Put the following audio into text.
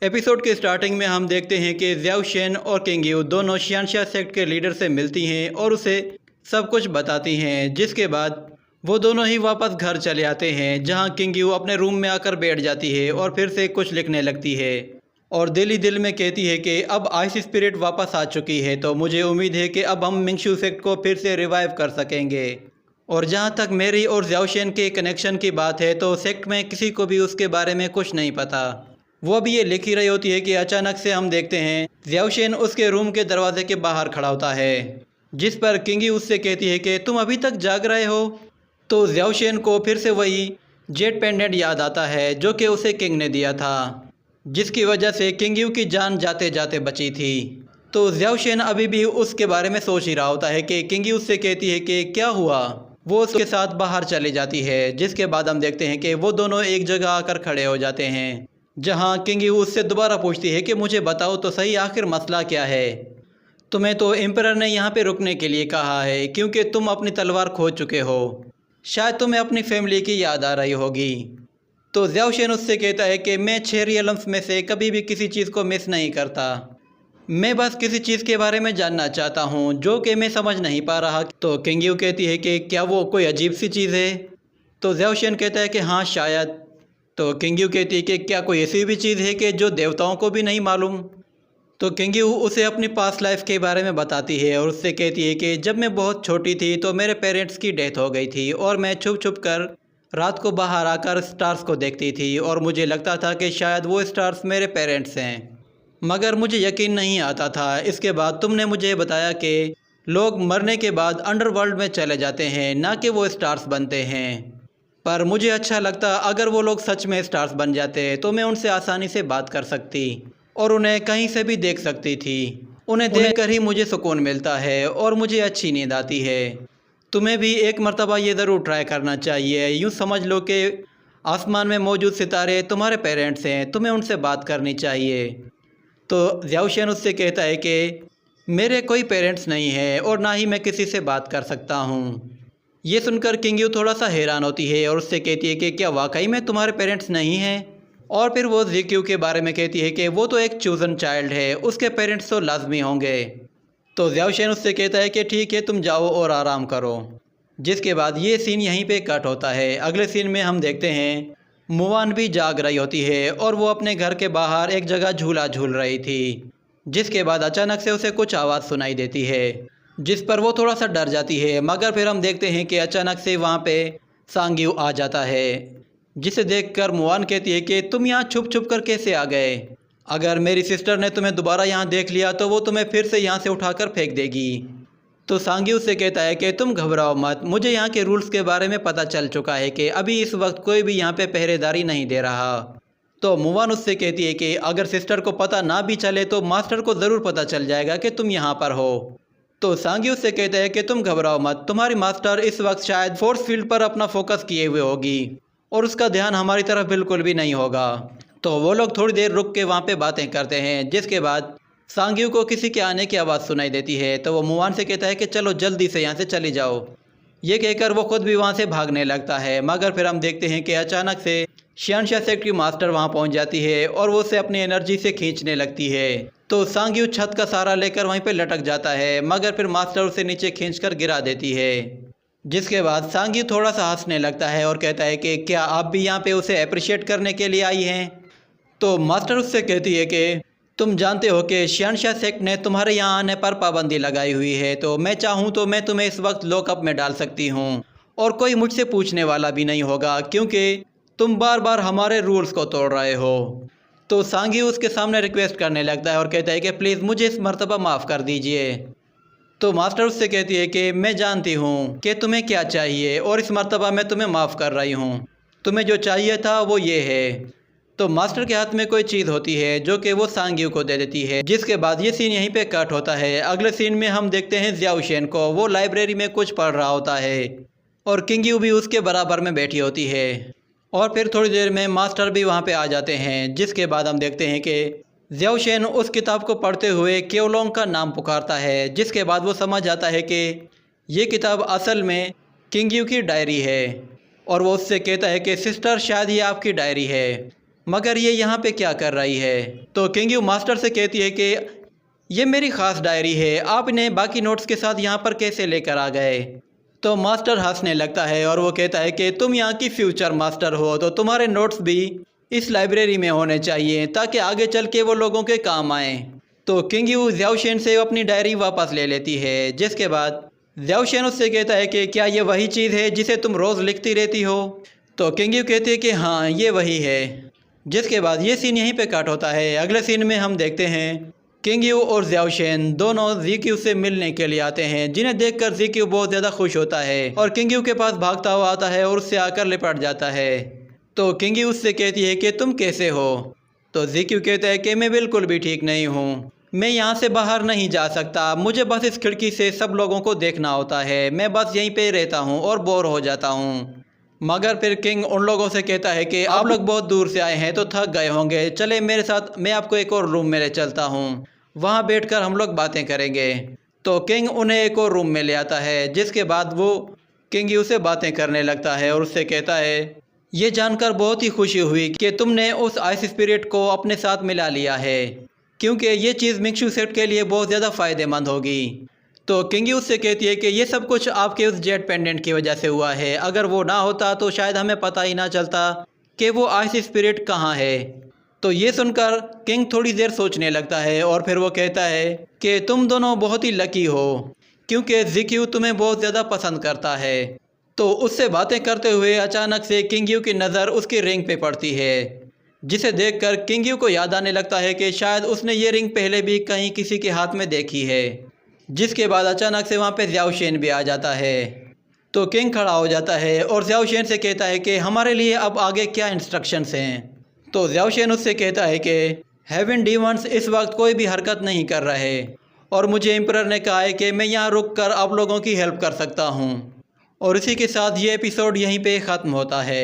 Episode के starting में हम देखते हैं कि ज़्याओ शेन और किंग यू दोनों शियानशा सेक्ट के लीडर से मिलती हैं और उसे सब कुछ बताती हैं, जिसके बाद वो दोनों ही वापस घर चले आते हैं, जहां किंग यू अपने रूम में आकर बैठ जाती है और फिर से कुछ लिखने लगती है और दिल ही दिल में कहती है कि अब आइस स्पिरिट वापस आ चुकी है, तो मुझे उम्मीद है कि अब हम मिंगशू सेक्ट को फिर से रिवाइव कर सकेंगे। और जहाँ तक मेरी और ज़्याओ शेन के कनेक्शन की बात है, तो सेक्ट में किसी को भी उसके बारे में कुछ नहीं पता। वो भी ये लिख ही रही होती है कि अचानक से हम देखते हैं ज़्याओ शेन उसके रूम के दरवाजे के बाहर खड़ा होता है, जिस पर किंग यू उससे कहती है कि तुम अभी तक जाग रहे हो। तो ज़्याओ शेन को फिर से वही जेट पेंडेंट याद आता है जो कि उसे किंग ने दिया था, जिसकी वजह से किंग यू की जान जाते जाते बची थी। तो ज़्याओ शेन अभी भी उसके बारे में सोच ही रहा होता है कि किंग यू उससे कहती है कि क्या हुआ। वो उसके साथ बाहर चली जाती है, जिसके बाद हम देखते हैं कि वो दोनों एक जगह आकर खड़े हो जाते हैं, जहां किंग यू उससे दोबारा पूछती है कि मुझे बताओ तो सही, आखिर मसला क्या है। तुम्हें तो एम्परर ने यहाँ पे रुकने के लिए कहा है क्योंकि तुम अपनी तलवार खो चुके हो, शायद तुम्हें अपनी फैमिली की याद आ रही होगी। तो ज़्याओ शेन उससे कहता है कि मैं 6 रियल्म्स में से कभी भी किसी चीज़ को मिस नहीं करता, मैं बस किसी चीज़ के बारे में जानना चाहता हूँ जो कि मैं समझ नहीं पा रहा। तो किंग यू कहती है कि क्या वो कोई अजीब सी चीज़ है। तो ज़्याओ शेन कहता है कि हाँ शायद। तो किंग यू कहती है कि क्या कोई ऐसी भी चीज़ है कि जो देवताओं को भी नहीं मालूम। तो किंग यू उसे अपनी पास्ट लाइफ के बारे में बताती है और उससे कहती है कि जब मैं बहुत छोटी थी तो मेरे पेरेंट्स की डेथ हो गई थी और मैं छुप छुप कर रात को बाहर आकर स्टार्स को देखती थी और मुझे लगता था कि शायद वो स्टार्स मेरे पेरेंट्स हैं, मगर मुझे यकीन नहीं आता था। इसके बाद तुमने मुझे बताया कि लोग मरने के बाद अंडरवर्ल्ड में चले जाते हैं, ना कि वो स्टार्स बनते हैं। पर मुझे अच्छा लगता अगर वो लोग सच में स्टार्स बन जाते तो मैं उनसे आसानी से बात कर सकती और उन्हें कहीं से भी देख सकती थी। उन्हें देखकर ही मुझे सुकून मिलता है और मुझे अच्छी नींद आती है। तुम्हें भी एक मर्तबा ये ज़रूर ट्राई करना चाहिए। यूँ समझ लो कि आसमान में मौजूद सितारे तुम्हारे पेरेंट्स हैं, तुम्हें उनसे बात करनी चाहिए। तो ज़्याओ शेन उससे कहता है कि मेरे कोई पेरेंट्स नहीं है और ना ही मैं किसी से बात कर सकता हूँ। ये सुनकर किंग यू थोड़ा सा हैरान होती है और उससे कहती है कि क्या वाकई में तुम्हारे पेरेंट्स नहीं हैं। और फिर वो ज़िक्यू के बारे में कहती है कि वो तो एक चूज़न चाइल्ड है, उसके पेरेंट्स तो लाजमी होंगे। तो ज़्याओ शेन उससे कहता है कि ठीक है, तुम जाओ और आराम करो। जिसके बाद ये सीन यहीं पे कट होता है। अगले सीन में हम देखते हैं मुआन भी जाग रही होती है और वो अपने घर के बाहर एक जगह झूला झूल रही थी, जिसके बाद अचानक से उसे कुछ आवाज़ सुनाई देती है, जिस पर वो थोड़ा सा डर जाती है। मगर फिर हम देखते हैं कि अचानक से वहाँ पे सांग यू आ जाता है, जिसे देखकर मुआन कहती है कि तुम यहाँ छुप छुप कर कैसे आ गए। अगर मेरी सिस्टर ने तुम्हें दोबारा यहाँ देख लिया तो वो तुम्हें फिर से यहाँ से उठाकर फेंक देगी। तो सांग यू से कहता है कि तुम घबराओ मत, मुझे यहाँ के रूल्स के बारे में पता चल चुका है कि अभी इस वक्त कोई भी यहाँ पे पहरेदारी नहीं दे रहा। तो मुआन उससे कहती है कि अगर सिस्टर को पता ना भी चले तो मास्टर को ज़रूर पता चल जाएगा कि तुम यहाँ पर हो। तो सांग यू से कहता है कि तुम घबराओ मत, तुम्हारी मास्टर इस वक्त शायद फोर्स फील्ड पर अपना फोकस किए हुए होगी और उसका ध्यान हमारी तरफ बिल्कुल भी नहीं होगा। तो वो लोग थोड़ी देर रुक के वहाँ पे बातें करते हैं, जिसके बाद सांग यू को किसी के आने की आवाज़ सुनाई देती है। तो वो मुआन से कहता है कि चलो जल्दी से यहाँ से चली जाओ। ये कहकर वो खुद भी वहाँ से भागने लगता है। मगर फिर हम देखते हैं कि अचानक से शियानशा सेक्ट की मास्टर वहाँ पहुँच जाती है और वो उसे अपनी एनर्जी से खींचने लगती है। तो सांग यू छत का सहारा लेकर वहीं पे लटक जाता है, मगर फिर मास्टर उसे नीचे खींचकर गिरा देती है। जिसके बाद सांग यू थोड़ा सा हंसने लगता है और कहता है कि क्या आप भी यहाँ पे उसे अप्रिशिएट करने के लिए आई हैं। तो मास्टर उससे कहती है कि तुम जानते हो कि शियानशा सेक्ट ने तुम्हारे यहाँ आने पर पाबंदी लगाई हुई है, तो मैं चाहूँ तो मैं तुम्हें इस वक्त लॉकअप में डाल सकती हूँ और कोई मुझसे पूछने वाला भी नहीं होगा, क्योंकि तुम बार बार हमारे रूल्स को तोड़ रहे हो। तो सांग यू उसके सामने रिक्वेस्ट करने लगता है और कहता है कि प्लीज़ मुझे इस मर्तबा माफ़ कर दीजिए। तो मास्टर उससे कहती है कि मैं जानती हूँ कि तुम्हें क्या चाहिए और इस मर्तबा मैं तुम्हें माफ़ कर रही हूँ, तुम्हें जो चाहिए था वो ये है। तो मास्टर के हाथ में कोई चीज़ होती है जो कि वो सांग यू को दे देती है। जिसके बाद ये सीन यहीं पे कट होता है। अगले सीन में हम देखते हैं ज़्याओ शेन को, वो लाइब्रेरी में कुछ पढ़ रहा होता है और किंग यू भी उसके बराबर में बैठी होती है। और फिर थोड़ी देर में मास्टर भी वहाँ पे आ जाते हैं। जिसके बाद हम देखते हैं कि ज़्याओ शेन उस किताब को पढ़ते हुए क्योलोंग का नाम पुकारता है। जिसके बाद वो समझ जाता है कि ये किताब असल में किंग यू की डायरी है और वो उससे कहता है कि सिस्टर शायद ये आपकी डायरी है। मगर ये यहाँ पे क्या कर रही है। तो किंग यू मास्टर से कहती है कि ये मेरी ख़ास डायरी है, आप इन्हें बाकी नोट्स के साथ यहाँ पर कैसे लेकर आ गए। तो मास्टर हंसने लगता है और वो कहता है कि तुम यहाँ की फ्यूचर मास्टर हो, तो तुम्हारे नोट्स भी इस लाइब्रेरी में होने चाहिए ताकि आगे चल के वो लोगों के काम आए। तो किंग यू ज़्याओशेन से अपनी डायरी वापस ले लेती है, जिसके बाद ज़्याओशेन उससे कहता है कि क्या ये वही चीज़ है जिसे तुम रोज़ लिखती रहती हो। तो किंग यू कहती है कि हाँ ये वही है। जिसके बाद ये सीन यहीं पे कट होता है। अगले सीन में हम देखते हैं किंग यू और ज़्याओशेन दोनों ज़ीक्यू से मिलने के लिए आते हैं, जिन्हें देखकर ज़ीक्यू बहुत ज़्यादा खुश होता है और किंग यू के पास भागता हुआ आता है और उससे आकर लिपट जाता है। तो किंग यू उससे कहती है कि तुम कैसे हो। तो ज़ीक्यू कहता है कि मैं बिल्कुल भी ठीक नहीं हूँ, मैं यहाँ से बाहर नहीं जा सकता, मुझे बस इस खिड़की से सब लोगों को देखना होता है, मैं बस यहीं पे रहता हूँ और बोर हो जाता हूँ। मगर फिर किंग उन लोगों से कहता है कि आप लोग बहुत दूर से आए हैं तो थक गए होंगे, चले मेरे साथ, मैं आपको एक और रूम में ले चलता हूँ, वहाँ बैठकर हम लोग बातें करेंगे। तो किंग उन्हें एक और रूम में ले आता है, जिसके बाद वो किंग यू से बातें करने लगता है और उससे कहता है ये जानकर बहुत ही खुशी हुई कि तुमने उस आइस स्पिरिट को अपने साथ मिला लिया है, क्योंकि ये चीज़ मिंगशू सेट के लिए बहुत ज़्यादा फ़ायदेमंद होगी। तो किंग यू उससे कहती है कि ये सब कुछ आपके उस जेट पेंडेंट की वजह से हुआ है, अगर वो ना होता तो शायद हमें पता ही ना चलता कि वो आइस स्पिरिट कहाँ है। तो ये सुनकर किंग थोड़ी देर सोचने लगता है और फिर वो कहता है कि तुम दोनों बहुत ही लकी हो, क्योंकि ज़ीक्यू तुम्हें बहुत ज़्यादा पसंद करता है। तो उससे बातें करते हुए अचानक से किंग यू की नज़र उसकी रिंग पे पड़ती है, जिसे देखकर किंग यू को याद आने लगता है कि शायद उसने ये रिंग पहले भी कहीं किसी के हाथ में देखी है। जिसके बाद अचानक से वहाँ पे ज़्याओशेन भी आ जाता है। तो किंग खड़ा हो जाता है और ज़्याओशेन से कहता है कि हमारे लिए अब आगे क्या इंस्ट्रक्शंस हैं। तो ज़्याओशेन उससे कहता है कि हेवन डीमंस इस वक्त कोई भी हरकत नहीं कर रहे और मुझे एम्परर ने कहा है कि मैं यहाँ रुक कर आप लोगों की हेल्प कर सकता हूँ। और इसी के साथ ये एपिसोड यहीं पे ख़त्म होता है।